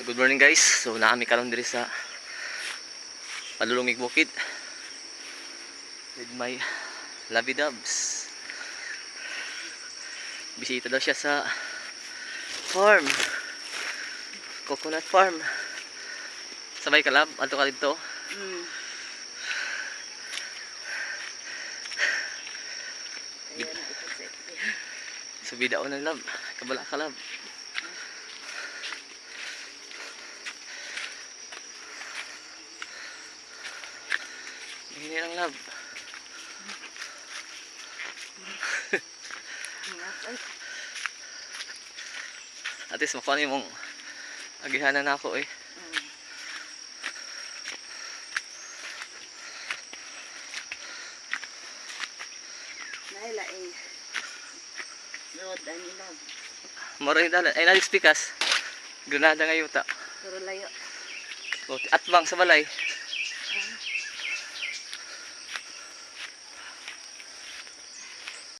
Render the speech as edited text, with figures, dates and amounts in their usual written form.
Good morning guys. So naami karon diri sa Padulongig Bukid with my lovey doves. Bisita daw siya sa farm. Coconut farm. Sabay ka lab, adto ka dito. Sabi daw na lab, kabala ka lab. Hindi lang lab. At least makuha mong agihanan na ako eh. Naila eh. Road ani lang. Moro yung dalan. Ay, nalis pikas. Granada nga yuta. Pero layo. Atbang sa balay.